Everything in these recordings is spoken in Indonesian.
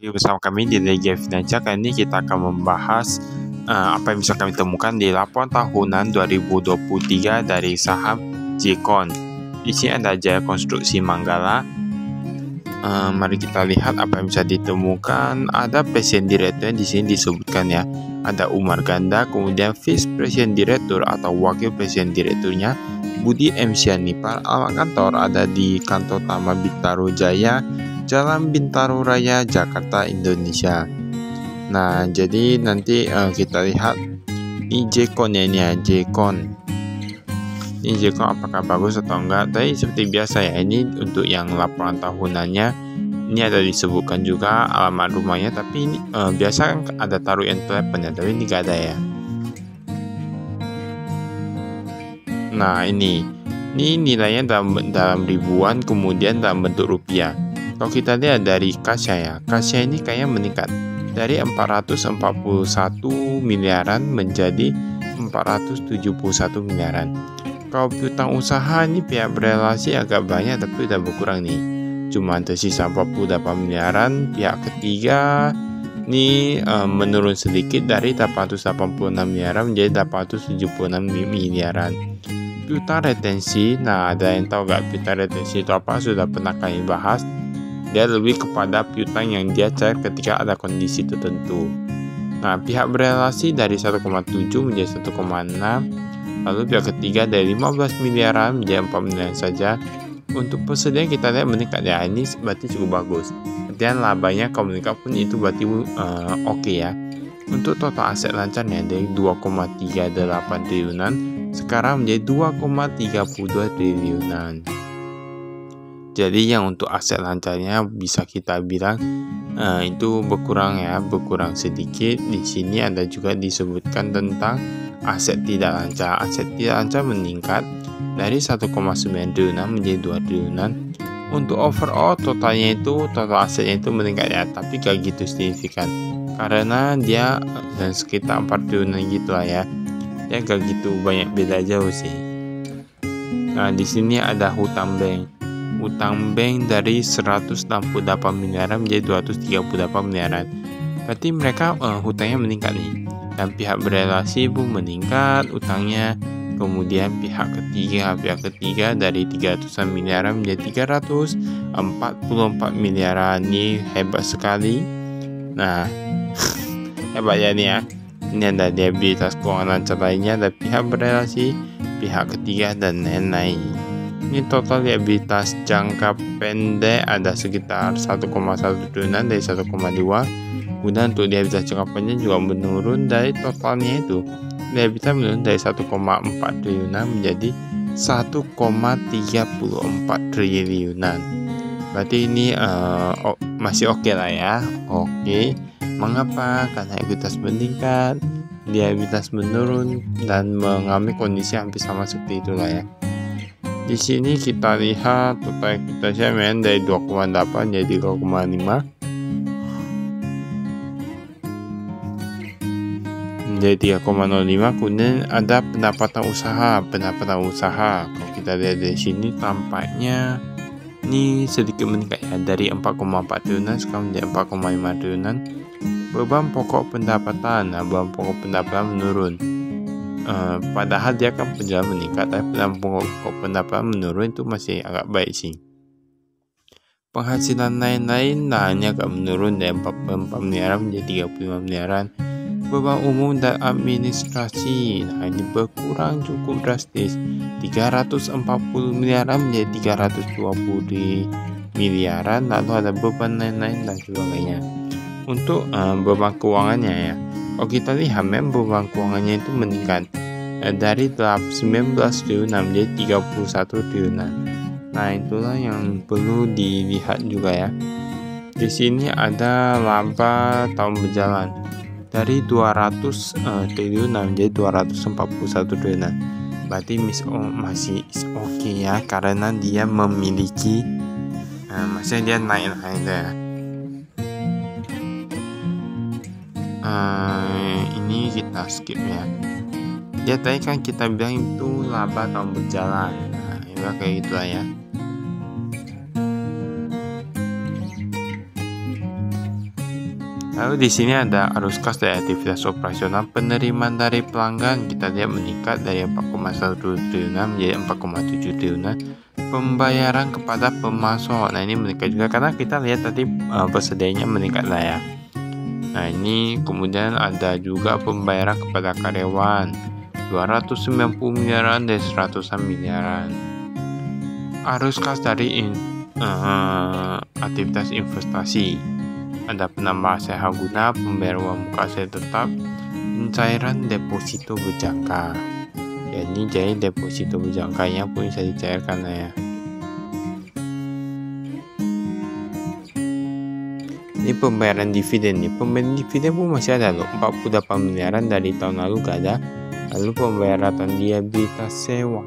Bersama kami di Liga Finansial. Kali ini kita akan membahas apa yang bisa kami temukan di laporan tahunan 2023 dari saham Jcon. Di sini ada Jaya Konstruksi Manggala. Mari kita lihat apa yang bisa ditemukan. Ada Presiden Direktur di sini disebutkan ya. Ada Umar Ganda, kemudian Vice President Direktur atau Wakil Presiden Direkturnya Budi M. Sianipar. Alamat kantor ada di Kantor Utama Bintaro Jaya, Jalan Bintaro Raya, Jakarta, Indonesia. Nah, jadi nanti kita lihat ini Jcon ya, ini ya, Jcon. Ini Jcon apakah bagus atau enggak? Tapi seperti biasa ya, ini untuk yang laporan tahunannya. Ini ada disebutkan juga alamat rumahnya, tapi ini biasa kan ada taruh yang teleponnya, tapi ini gak ada ya. Nah, ini nilainya dalam ribuan, kemudian dalam bentuk rupiah. Kalau kita lihat dari kasnya ya, kasnya ini kayaknya meningkat dari 441 miliaran menjadi 471 miliaran. Kalau piutang usaha ini pihak berelasi agak banyak, tapi udah berkurang nih. Cuma tersisa 48 miliaran. Pihak ketiga ini menurun sedikit dari 886 miliaran menjadi 876 miliaran. Piutang retensi, nah ada yang tahu gak piutang retensi itu apa? Sudah pernah kami bahas. Dia lebih kepada piutang yang dia cair ketika ada kondisi tertentu. Nah, pihak berelasi dari 1,7 menjadi 1,6. Lalu pihak ketiga dari 15 miliaran menjadi 4 miliaran saja. Untuk persediaan kita lihat meningkat ya, ini berarti cukup bagus. Dan labanya kalau meningkat pun itu berarti oke ya. Untuk total aset lancarnya dari 2,38 triliunan sekarang menjadi 2,32 triliunan. Jadi yang untuk aset lancarnya bisa kita bilang itu berkurang ya, berkurang sedikit. Di sini ada juga disebutkan tentang aset tidak lancar. Aset tidak lancar meningkat dari 1,9 triliunan menjadi 2 triliunan. Untuk overall total asetnya itu meningkat ya, tapi gak gitu signifikan karena dia sekitar 4 triliunan gitu lah ya. Dia gak gitu banyak beda jauh sih. Nah, di sini ada hutang bank. Utang bank dari 168 miliaran menjadi 238 miliaran. Berarti mereka hutangnya meningkat nih. Dan pihak berelasi pun meningkat utangnya. Kemudian pihak ketiga dari 300 miliaran menjadi 344 miliaran. Ini hebat sekali. Nah, hebat ya nih ya. Ini ada liabilitas keuangan lancar lainnya, ada pihak berelasi, pihak ketiga, dan lain-lain. Ini total liabilitas jangka pendek ada sekitar 1,1 triliunan dari 1,2. Kemudian untuk liabilitas jangka pendek juga menurun dari totalnya itu. Liabilitas menurun dari 1,4 triliunan menjadi 1,34 triliunan. Berarti ini masih oke lah ya. Oke. Mengapa? Karena ekuitas meningkat, liabilitas menurun, dan mengalami kondisi hampir sama seperti itulah ya. Di sini kita lihat total ekuitasnya dari 2,8 jadi 2,5 menjadi 3,05. Kemudian ada pendapatan usaha. Kalau kita lihat dari sini tampaknya ini sedikit meningkat ya, dari 4,4 triliunan sekarang menjadi 4,5 triliunan. Beban pokok pendapatan, beban pokok pendapatan menurun. Padahal dia kan penjualan meningkat, tapi beban pokok pendapatan menurun itu masih agak baik sih. Penghasilan lain-lain hanya agak menurun dari 44 miliaran menjadi 35 miliaran. Beban umum dan administrasi, nah ini berkurang cukup drastis, 340 miliaran menjadi 320 miliaran. Lalu ada beban lain-lain dan juga lainnya. Untuk beban keuangannya ya, kalau kita lihat beban keuangannya itu meningkat dari 19 triliunan menjadi 31 triliunan. Nah, itulah yang perlu dilihat juga ya. Di sini ada laba tahun berjalan dari 200 triliunan menjadi 241 triliunan. Berarti masih oke ya, karena dia memiliki maksudnya dia naik ya. Ini kita skip ya. Dia tadi kan kita bilang itu laba tahun berjalan. Nah, ya kayak gitulah ya. Lalu di sini ada arus kas dari aktivitas operasional. Penerimaan dari pelanggan kita lihat meningkat dari 4,1 triliunan menjadi 4,7 triliunan. Pembayaran kepada pemasok, nah ini meningkat juga karena kita lihat tadi persediaannya meningkat lah ya. Nah ini kemudian ada juga pembayaran kepada karyawan 290 miliaran dari 100-an miliaran. Arus kas dari aktivitas investasi, ada penambahan sewa guna, pembayaran uang muka aset tetap, pencairan deposito berjangka. Ya, ini jadi deposito berjangkanya pun bisa dicairkan ya. Ini pembayaran dividen nih. Pembayaran dividen pun masih ada loh, 48 miliaran dari tahun lalu gak ada. Lalu pembayaran liabilitas sewa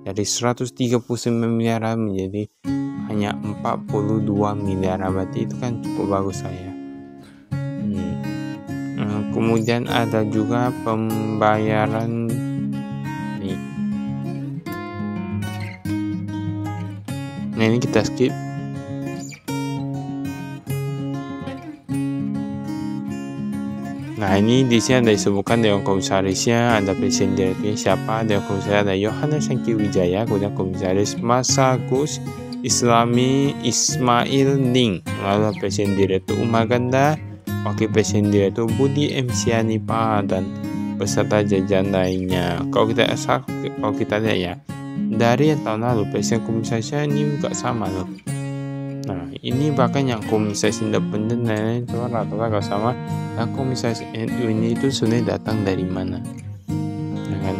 dari 139 miliaran menjadi hanya 42 miliaran, berarti itu kan cukup bagus saya. Kemudian ada juga pembayaran nih. Nah ini kita skip. Nah ini di sini ada disebutkan Dewan Komisarisnya, ada presiden direkturnya siapa, Dewan Komisaris ada Yohanes Hengki Wijaya, kemudian Komisaris Masagus Islami Ismail Ning, lalu presiden direktur Umar Ganda, wakil presiden direktur Budi M. Sianipa, dan beserta jajaran lainnya. Kalau kita lihat ya, dari yang tahun lalu presiden komisarisnya ini juga sama loh. Nah ini bahkan yang komisaris independen lain-lain itu rata-rata sama. Nah komisaris NU ini itu sebenarnya datang dari mana? Nah, kan?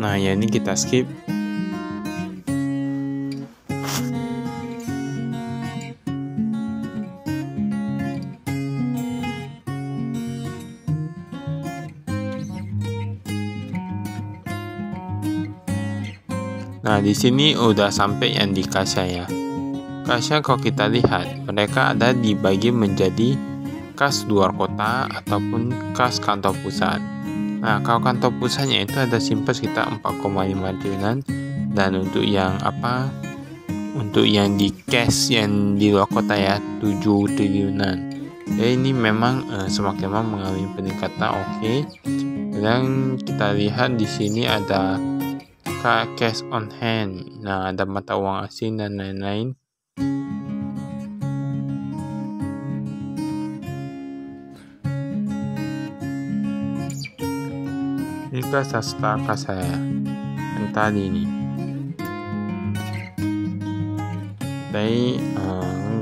Nah ya ini kita skip. Nah, di sini udah sampai yang di Kasya ya. Kasya kalau kita lihat, mereka ada dibagi menjadi kas luar kota ataupun kas kantor pusat. Nah, kalau kantor pusatnya itu ada simpan sekitar 4,5 triliunan, dan untuk yang untuk yang di cash yang di luar kota ya 7 triliunan. Jadi ini memang semakin lama mengalami peningkatan. Oke. Dan kita lihat di sini ada cash on hand. Nah, ada mata uang asing dan lain-lain. Ini kas sastra saya yang tadi ini. Tapi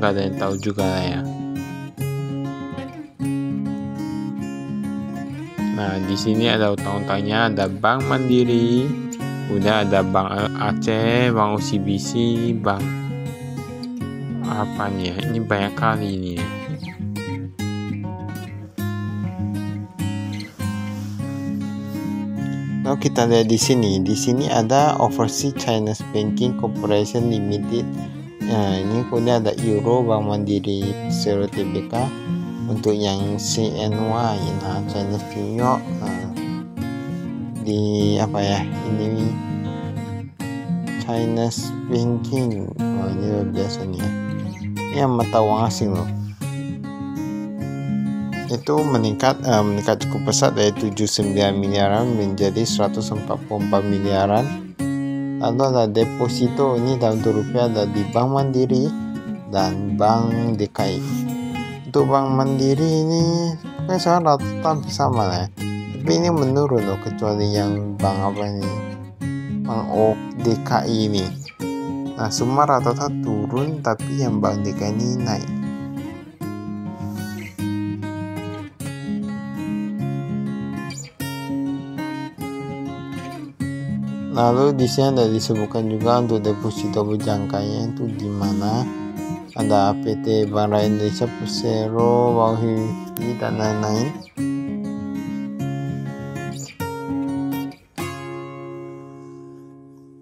nggak ada yang tahu juga lah ya. Nah, di sini ada utang-utangnya, ada Bank Mandiri, udah ada Bank Aceh, Bank OCBC, Bank apa nih ya? Ini banyak kali ini. Kalau kita lihat di sini ada Overseas Chinese Banking Corporation Limited. Nah, ini kemudian ada Euro, Bank Mandiri, Persero Tbk. Untuk yang CNY, nah Chinese New York, nah di apa ya, ini Chinese Banking, oh ini luar biasa nih ya. Ini yang mata uang asing loh, itu meningkat cukup pesat dari 79 miliaran menjadi 144 miliaran. Lalu ada deposito, ini dalam rupiah ada di Bank Mandiri dan Bank DKI. Untuk Bank Mandiri ini kan sekarang rata-rata hampir sama lah ya. Tapi ini menurun loh, kecuali yang bank apa ini, Bank DKI ini. Nah semua rata-rata turun, tapi yang Bank DKI ini naik. Lalu di sini ada disebutkan juga untuk deposito berjangkanya itu di mana. Ada PT Bank Rakyat Indonesia, Persero, Wahyudi, dan lain-lain.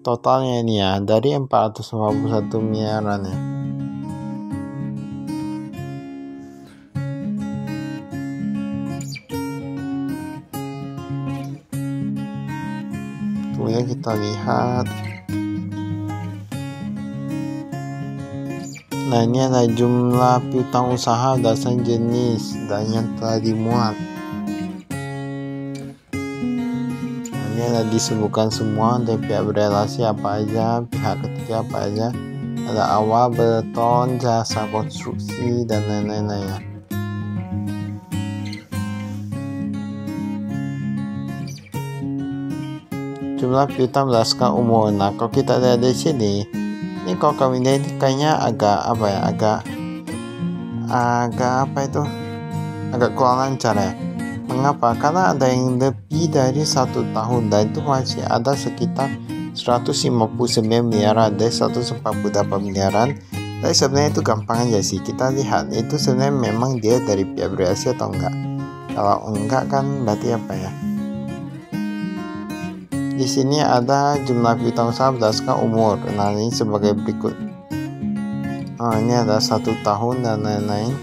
Totalnya ini ya dari 451 miliaran ya. kemudian kita lihat. Nah, ini ada jumlah piutang usaha berdasarkan jenis dan yang telah dimuat. Ini ada disebutkan semua dari pihak berelasi apa aja, pihak ketiga apa aja, ada awal, beton, jasa konstruksi, dan lain-lain ya. Jumlah piutang berdasarkan umur. Nah, kalau kita lihat di sini, ini kalau kami lihat ini kayaknya agak apa ya, agak kurang lancar ya. Mengapa? Karena ada yang lebih dari 1 tahun dan itu masih ada sekitar 159 miliaran dari 148 miliaran. Tapi sebenarnya itu gampang aja sih, kita lihat itu sebenarnya memang dia dari pihak berelasi atau enggak. Kalau enggak kan berarti apa ya? Di sini ada jumlah piutang usaha berdasarkan umur. Nah, ini sebagai berikut. Ini ada 1 tahun dan lain-lain.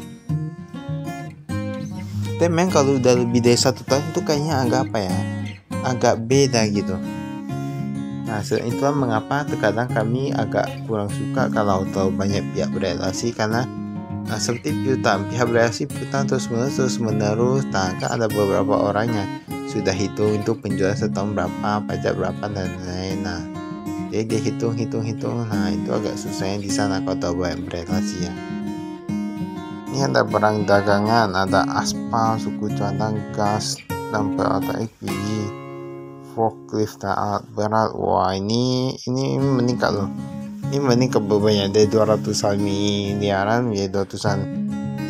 Tapi memang kalau udah lebih dari 1 tahun itu kayaknya agak apa ya? Agak beda gitu. Nah, itulah mengapa terkadang kami agak kurang suka kalau terlalu banyak pihak berelasi, karena seperti piutang, pihak berelasi piutang terus menerus. Nah, kan ada beberapa orangnya sudah hitung itu penjualan setahun berapa, pajak berapa dan lain-lain. Nah, jadi dia hitung. Nah, itu agak susahnya di sana kalau tahu banyak berelasi ya. Ini ada barang dagangan, ada aspal, suku cadang, gas, dan peralatan LPG, forklift, dan alat berat. Wah, ini meningkat loh. Ini meningkat banyak dari 200 miliaran menjadi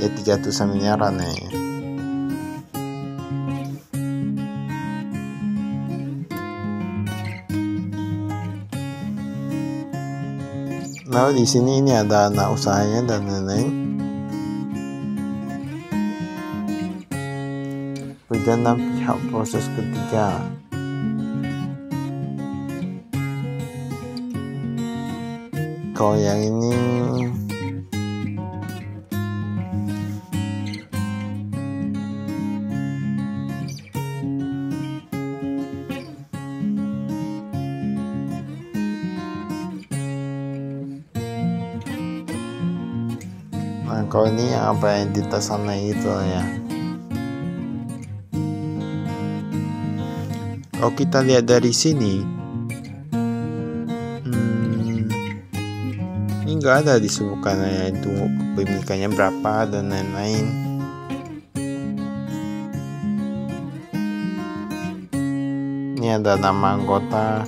300 miliaran ya. Lalu di sini ini ada anak usahanya dan lain-lain. Perjalanan pihak proses ketiga. Kalau yang ini kalau ini apa yang di atas sana itu ya. Kalau kita lihat dari sini, ini nggak ada disebutkan ya itu kepemilikannya berapa dan lain-lain. Ini ada nama anggota.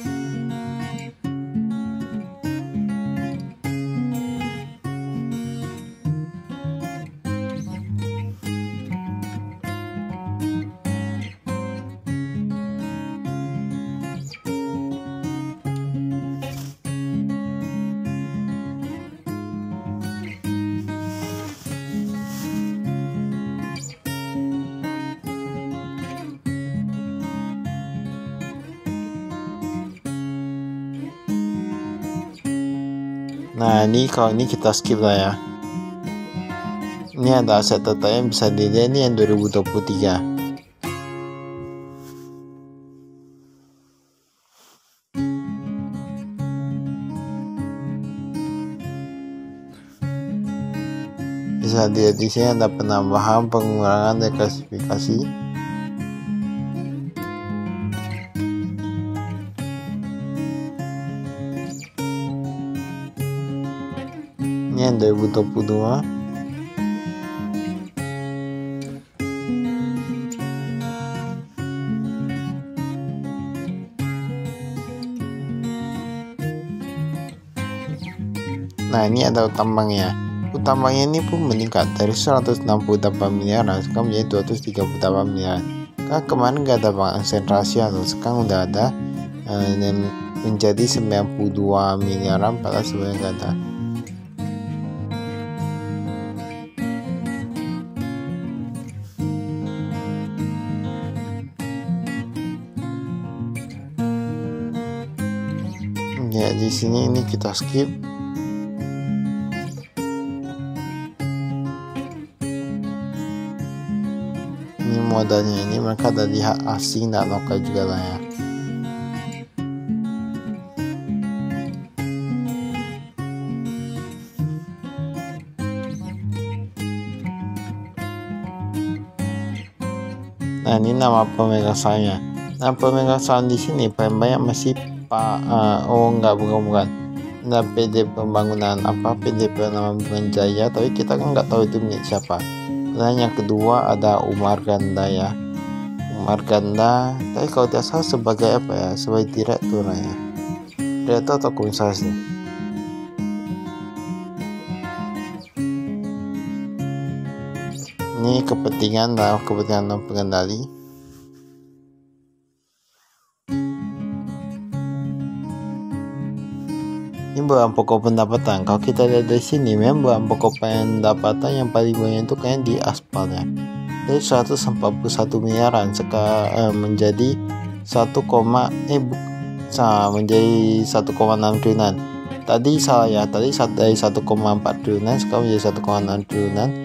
Nah, ini kalau ini kita skip lah ya. Ini ada aset total yang bisa dilihat, ini yang 2023. Bisa dilihat di sini ada penambahan, pengurangan, reklasifikasi. Ini yang 2022. Nah, ini ada utambangnya. Utambangnya ini pun meningkat dari 168 miliaran sekarang menjadi 238 miliar. Kan kemarin nggak ada bank konsentrasi atau sekarang udah ada, dan menjadi 92 miliaran padahal sebenarnya nggak ada. Ya, di sini ini kita skip. Ini modalnya, ini mereka dari hak asing dan lokal juga lah ya. Nah, ini nama pemegang sahamnya. Nah, pemegang saham di sini paling banyak masih bukan. Nah, PD Pembangunan PD Pembangunan Jaya, tapi kita kan nggak tahu itu milik siapa. Dan yang kedua ada Umar Ganda ya. Umar Ganda, tapi kalau tidak salah sebagai sebagai direktur ya. Direktur atau komisaris nih. Ini kepentingan pengendali. Ini bahan pokok pendapatan. Kalau kita lihat dari sini, memang bahan pokok pendapatan yang paling banyak itu kayaknya di aspal ya. Dari 141 miliaran menjadi 1,6 triliunan. Tadi salah ya, tadi dari 1,4 triliunan sekarang menjadi 1,6 triliunan.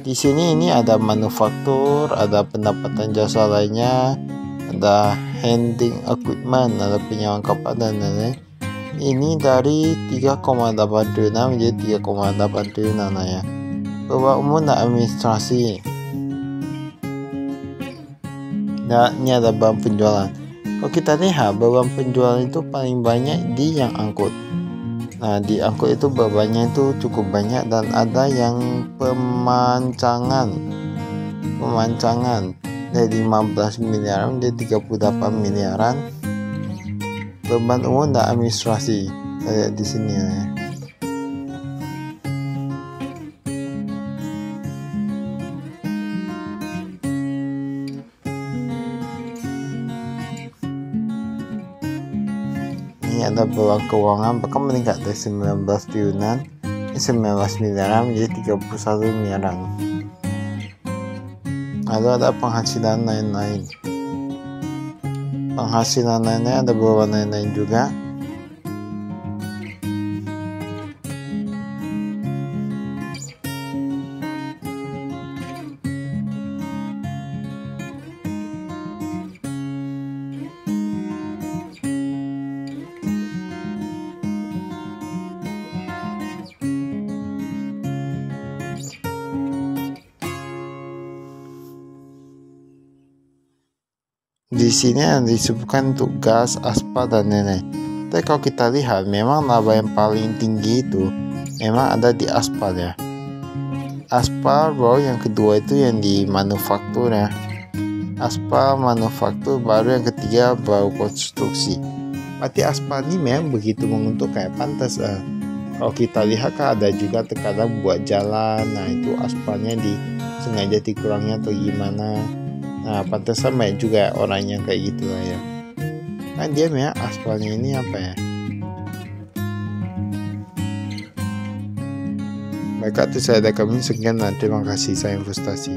Di sini ini ada manufaktur, ada pendapatan jasa lainnya, ada handling equipment, ada penyewaan kapal dan lain-lain. Ini dari 3,8 triliunan menjadi 3,8 triliunan ya. Beban umum dan administrasi. Nah, ini ada beban penjualan. Kalau kita lihat beban penjualan itu paling banyak di yang angkut. Nah, di angkut itu bebannya itu cukup banyak, dan ada yang pemancangan dari 15 miliaran menjadi 38 miliaran. Beban umum dan administrasi kayak di sini ya. Ini ada beban keuangan bahkan meningkat dari 19 triliunan 19 miliaran menjadi 31 miliaran. Lalu ada penghasilan lain-lain. Penghasilan lainnya ada beban lain-lain juga. Di sini yang disebutkan untuk gas, aspal dan lain-lain. Tapi kalau kita lihat, memang laba yang paling tinggi itu memang ada di aspal ya. Aspal, baru yang kedua itu yang di manufaktur ya. Aspal, manufaktur, baru yang ketiga baru konstruksi. Berarti aspal ini memang begitu menguntungkan, pantas. Kalau kita lihat kan ada juga terkadang buat jalan, nah itu aspalnya sengaja dikurangnya atau gimana. Nah, pantesan banyak juga orang yang kayak gitu lah ya. Kan dia memang aspalnya ini Baik, itu saya ada kami sekian, dan terima kasih, saya frustasi.